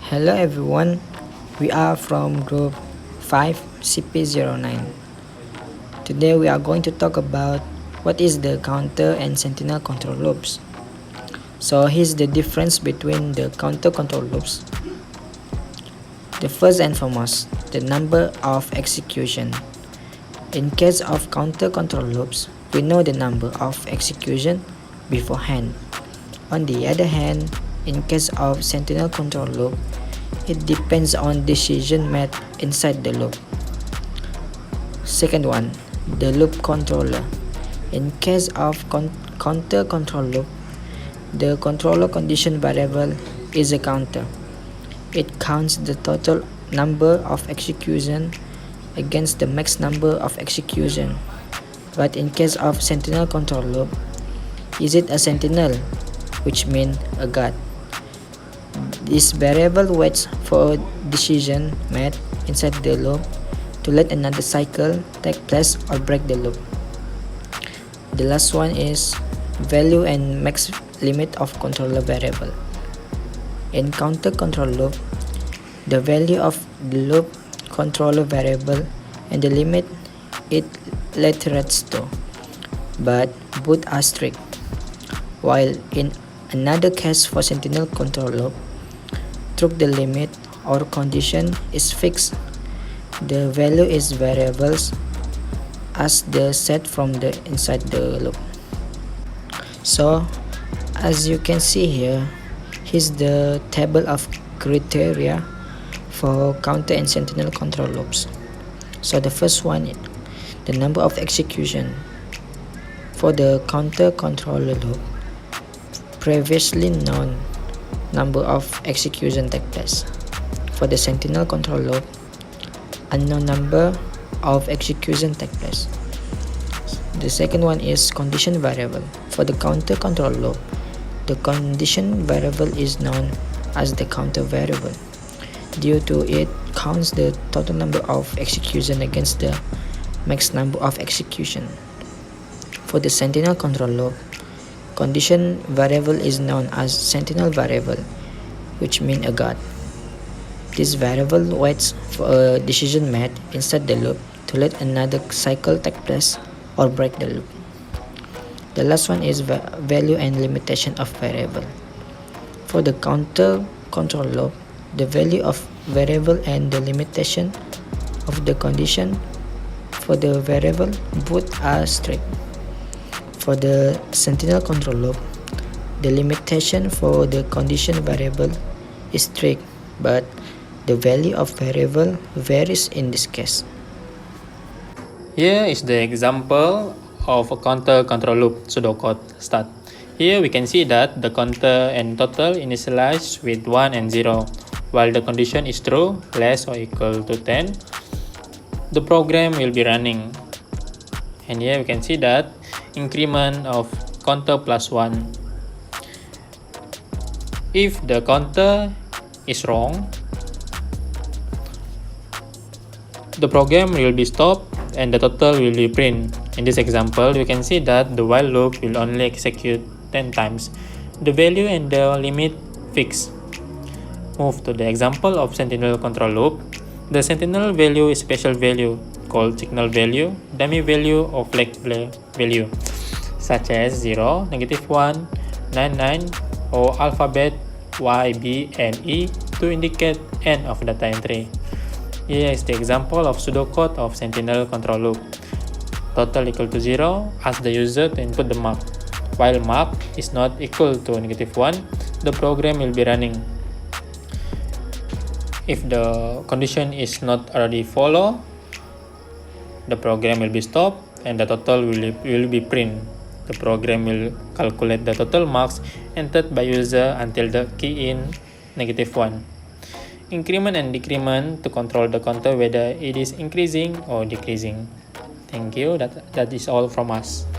Hello everyone, we are from group 5 CP09. Today we are going to talk about what is the counter and sentinel control loops. So here's the difference between the counter control loops. The first and foremost, the number of execution. In case of counter control loops, we know the number of execution beforehand. On the other hand, in case of sentinel control loop, it depends on decision made inside the loop. Second one, the loop controller. In case of counter control loop, the controller condition variable is a counter. It counts the total number of execution against the max number of execution. But in case of sentinel control loop, is it a sentinel, which means a guard? This variable waits for a decision made inside the loop to let another cycle take place or break the loop. The last one is value and max limit of controller variable. In counter control loop, the value of the loop controller variable and the limit it iterates to, but both are strict. While in another case for sentinel control loop, through the limit or condition is fixed. The value is variables as the set from the inside the loop. So as you can see here, here's the table of criteria for counter and sentinel control loops. So the first one, the number of execution. For the counter controller loop, previously known number of execution take place. For the sentinel control loop, unknown number of execution take place. The second one is condition variable. For the counter control loop, the condition variable is known as the counter variable. Due to it counts the total number of execution against the max number of execution. For the sentinel control loop, condition variable is known as sentinel variable, which means a guard. This variable waits for a decision made inside the loop to let another cycle take place or break the loop. The last one is value and limitation of variable. For the counter control loop, the value of variable and the limitation of the condition for the variable both are strict. For the sentinel control loop, the limitation for the condition variable is strict, but the value of variable varies in this case. Here is the example of a counter control loop pseudocode start. Here we can see that the counter and total initialize with 1 and 0, while the condition is true, less or equal to 10. The program will be running. And here we can see that increment of counter plus 1. If the counter is wrong, the program will be stopped and the total will be print. In this example, you can see that the while loop will only execute 10 times. The value and the limit fixed. Move to the example of sentinel control loop. The sentinel value is special value called signal value, dummy value, or flag value, such as 0, -1, 99, or alphabet Y, B, and E to indicate end of data entry. Here is the example of pseudocode of sentinel control loop. Total equal to 0, ask the user to input the mark. While mark is not equal to -1, the program will be running. If the condition is not already followed, the program will be stopped and the total will be print. The program will calculate the total marks entered by user until the key in -1. Increment and decrement to control the counter whether it is increasing or decreasing. Thank you. That is all from us.